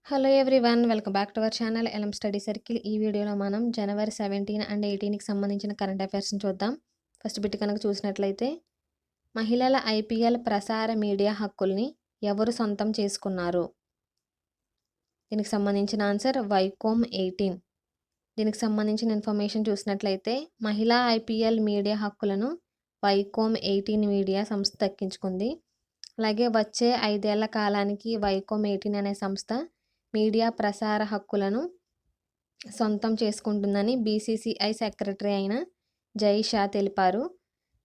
Hello everyone. Welcome back to our channel LM study circle. ఈ వీడియోలో మనం జనవరి 17 and 18కి సంబంధించిన కరెంట్ అఫైర్స్ని చూద్దాం. ఫస్ట్ బిట్ కనుక చూసినట్లయితే, మహిళల ఐపీఎల్ ప్రసార మీడియా హక్కుల్ని ఎవరు సొంతం చేసుకున్నారు? దీనికి సంబంధించిన ఆన్సర్ వైకోమ్ 18. దీనికి సంబంధించిన ఇన్ఫర్మేషన్ చూసినట్లయితే, మహిళా ఐపీఎల్ మీడియా హక్కులను వైకోమ్ 18 మీడియా సంస్థ దక్కించుకుంది. అలాగే వచ్చే 5 ఏళ్ల కాలానికి వైకోమ్ 18 అనే సంస్థ మీడియా ప్రసార హక్కులను సొంతం చేసుకుంటుందని బీసీసీఐ సెక్రటరీ అయిన జై షా తెలిపారు.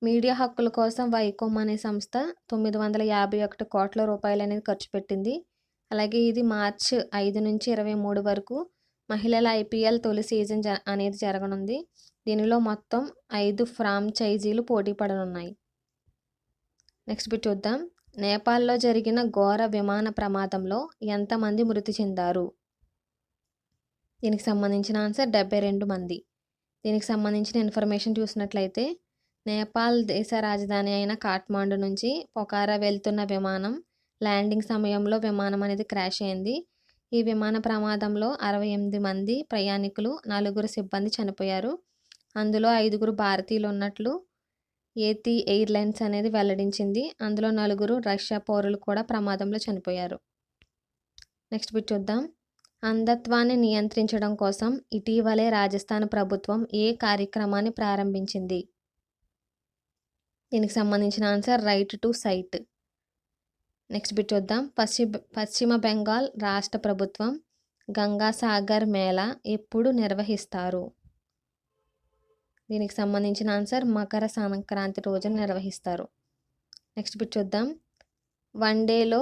మీడియా హక్కుల కోసం వైకోమ్ అనే సంస్థ 951 కోట్ల రూపాయలు అనేది ఖర్చు పెట్టింది. అలాగే ఇది మార్చి 5 నుంచి 23 వరకు మహిళల ఐపీఎల్ తొలి సీజన్ అనేది జరగనుంది. దీనిలో మొత్తం 5 ఫ్రాంచైజీలు పోటీ పడనున్నాయి. నెక్స్ట్ బిట్ చూద్దాం. నేపాల్లో జరిగిన ఘోర విమాన ప్రమాదంలో ఎంతమంది మృతి చెందారు? దీనికి సంబంధించిన ఆన్సర్ 72 మంది. దీనికి సంబంధించిన ఇన్ఫర్మేషన్ చూసినట్లయితే, నేపాల్ దేశ రాజధాని అయిన కాఠ్మాండు నుంచి పొఖారా వెళ్తున్న విమానం ల్యాండింగ్ సమయంలో విమానం అనేది క్రాష్ అయింది. ఈ విమాన ప్రమాదంలో 68 మంది ప్రయాణికులు, 4 సిబ్బంది చనిపోయారు. అందులో 5 భారతీయులు ఉన్నట్లు ఏతి ఎయిర్లైన్స్ అనేది వెల్లడించింది. అందులో 4 రష్యా పౌరులు కూడా ప్రమాదంలో చనిపోయారు. నెక్స్ట్ బిట్ చూద్దాం. అంధత్వాన్ని నియంత్రించడం కోసం ఇటీవలే రాజస్థాన్ ప్రభుత్వం ఏ కార్యక్రమాన్ని ప్రారంభించింది? దీనికి సంబంధించిన answer right to site. Next bit చూద్దాం. పశ్చిమ బెంగాల్ రాష్ట్ర ప్రభుత్వం గంగాసాగర్ మేళా ఎప్పుడు నిర్వహిస్తారు? దీనికి సంబంధించిన ఆన్సర్ మకర సంక్రాంతి రోజున నిర్వహిస్తారు. నెక్స్ట్ బిట్ చూద్దాం. వన్డేలో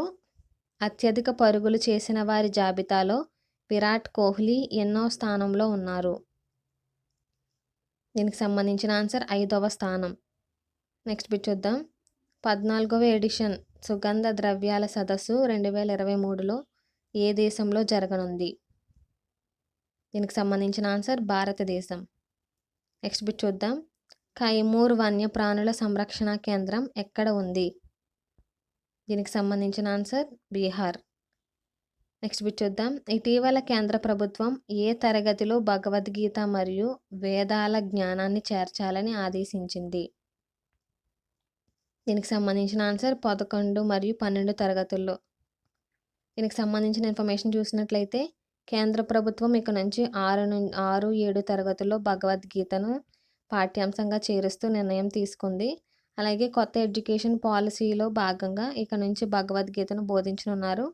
అత్యధిక పరుగులు చేసిన వారి జాబితాలో విరాట్ కోహ్లీ ఎన్నో స్థానంలో ఉన్నారు? దీనికి సంబంధించిన ఆన్సర్ 5వ స్థానం. నెక్స్ట్ బిట్ చూద్దాం. 14వ ఎడిషన్ సుగంధ ద్రవ్యాల సదస్సు 2023లో ఏ దేశంలో జరగనుంది? దీనికి సంబంధించిన ఆన్సర్ భారతదేశం. నెక్స్ట్ బిట్ చూద్దాం. కైమూర్ వన్యప్రాణుల సంరక్షణ కేంద్రం ఎక్కడ ఉంది? దీనికి సంబంధించిన ఆన్సర్ బీహార్. నెక్స్ట్ బిట్ చూద్దాం. ఇటీవల కేంద్ర ప్రభుత్వం ఏ తరగతిలో భగవద్గీత మరియు వేదాల జ్ఞానాన్ని చేర్చాలని ఆదేశించింది? దీనికి సంబంధించిన ఆన్సర్ 11 మరియు 12 తరగతుల్లో. దీనికి సంబంధించిన ఇన్ఫర్మేషన్ చూసినట్లయితే, కేంద్ర ప్రభుత్వం ఇక నుంచి 6, 7 తరగతుల్లో భగవద్గీతను పాఠ్యాంశంగా చేరుస్తూ నిర్ణయం తీసుకుంది. అలాగే కొత్త ఎడ్యుకేషన్ పాలసీలో భాగంగా ఇక నుంచి భగవద్గీతను బోధించనున్నారు.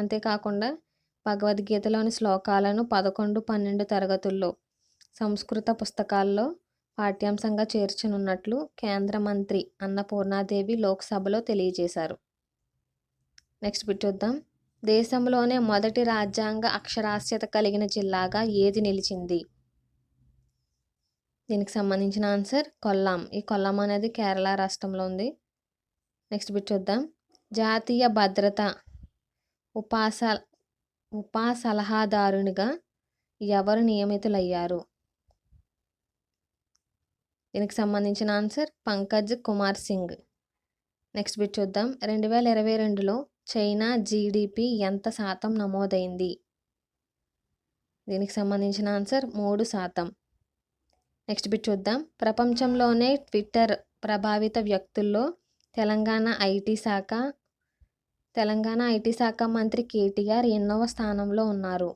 అంతేకాకుండా భగవద్గీతలోని శ్లోకాలను 11, 12 తరగతుల్లో సంస్కృత పుస్తకాల్లో పాఠ్యాంశంగా చేర్చనున్నట్లు కేంద్ర మంత్రి అన్నపూర్ణాదేవి లోక్సభలో తెలియజేశారు. నెక్స్ట్ బిట్ చూద్దాం. దేశంలోనే మొదటి రాజ్యాంగ అక్షరాస్యత కలిగిన జిల్లాగా ఏది నిలిచింది? దీనికి సంబంధించిన ఆన్సర్ కొల్లాం. ఈ కొల్లాం అనేది కేరళ రాష్ట్రంలో ఉంది. నెక్స్ట్ బిట్ చూద్దాం. జాతీయ భద్రత ఉప సలహాదారునిగా ఎవరు నియమితులయ్యారు? దీనికి సంబంధించిన answer Pankaj Kumar Singh. Next bit చూద్దాం. 2022లో చైనా జీడిపి ఎంత శాతం నమోదైంది? దీనికి సంబంధించిన ఆన్సర్ 3%. నెక్స్ట్ బిట్ చూద్దాం. ప్రపంచంలోనే ట్విట్టర్ ప్రభావిత వ్యక్తుల్లో తెలంగాణ ఐటీ శాఖ మంత్రి కేటీఆర్ ఎన్నవ స్థానంలో ఉన్నారు?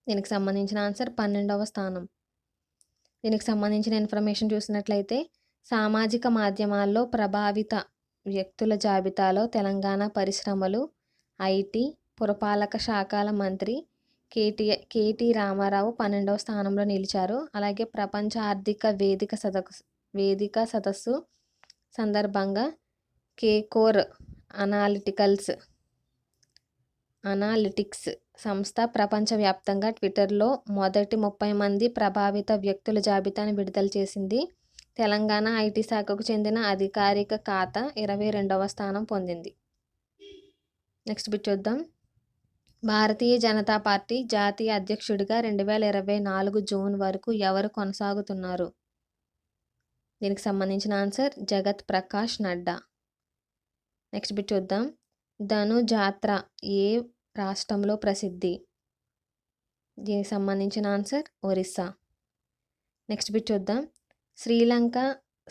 దీనికి సంబంధించిన ఆన్సర్ 12వ స్థానం. దీనికి సంబంధించిన ఇన్ఫర్మేషన్ చూసినట్లయితే, సామాజిక మాధ్యమాల్లో ప్రభావిత వ్యక్తుల జాబితాలో తెలంగాణ పరిశ్రమలు, ఐటీ, పురపాలక శాఖల మంత్రి కేటీ రామారావు 12వ స్థానంలో నిలిచారు. అలాగే ప్రపంచ ఆర్థిక వేదిక సదస్సు సందర్భంగా కేకోర్ అనాలిటిక్స్ సంస్థ ప్రపంచవ్యాప్తంగా ట్విట్టర్లో మొదటి 30 మంది ప్రభావిత వ్యక్తుల జాబితాను విడుదల చేసింది. తెలంగాణ ఐటీ శాఖకు చెందిన అధికారిక ఖాతా 22వ స్థానం పొందింది. నెక్స్ట్ బిట్ చూద్దాం. భారతీయ జనతా పార్టీ జాతీయ అధ్యక్షుడిగా 2024 జూన్ వరకు ఎవరు కొనసాగుతున్నారు? దీనికి సంబంధించిన ఆన్సర్ జగత్ ప్రకాష్ నడ్డా. నెక్స్ట్ బిట్ చూద్దాం. ధను జాత్ర ఏ రాష్ట్రంలో ప్రసిద్ధి? దీనికి సంబంధించిన ఆన్సర్ ఒరిస్సా. నెక్స్ట్ బిట్ చూద్దాం. శ్రీలంక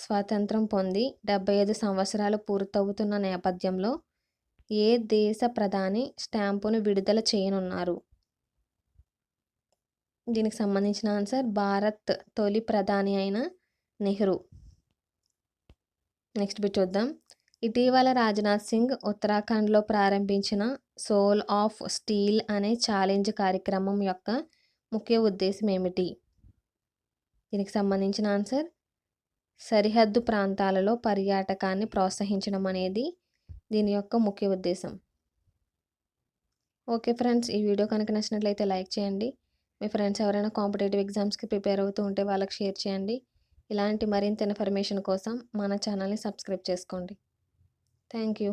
స్వాతంత్రం పొంది 75 సంవత్సరాలు పూర్తవుతున్న నేపథ్యంలో ఏ దేశ ప్రధాని స్టాంపును విడుదల చేయనున్నారు? దీనికి సంబంధించిన ఆన్సర్ భారత్ తొలి ప్రధాని అయిన నెహ్రూ. నెక్స్ట్ బిట్ చూద్దాం. ఇటీవల రాజ్నాథ్ సింగ్ ఉత్తరాఖండ్లో ప్రారంభించిన సోల్ ఆఫ్ స్టీల్ అనే ఛాలెంజ్ కార్యక్రమం యొక్క ముఖ్య ఉద్దేశం ఏమిటి? దీనికి సంబంధించిన ఆన్సర్ సరిహద్దు ప్రాంతాలలో పర్యాటకాన్ని ప్రోత్సహించడం అనేది దీని యొక్క ముఖ్య ఉద్దేశం. ఓకే ఫ్రెండ్స్, ఈ వీడియో కనుక నచ్చినట్లయితే లైక్ చేయండి. మీ ఫ్రెండ్స్ ఎవరైనా కాంపిటేటివ్ ఎగ్జామ్స్కి ప్రిపేర్ అవుతూ ఉంటే వాళ్ళకి షేర్ చేయండి. ఇలాంటి మరింత ఇన్ఫర్మేషన్ కోసం మన ఛానల్ని సబ్స్క్రైబ్ చేసుకోండి. Thank you.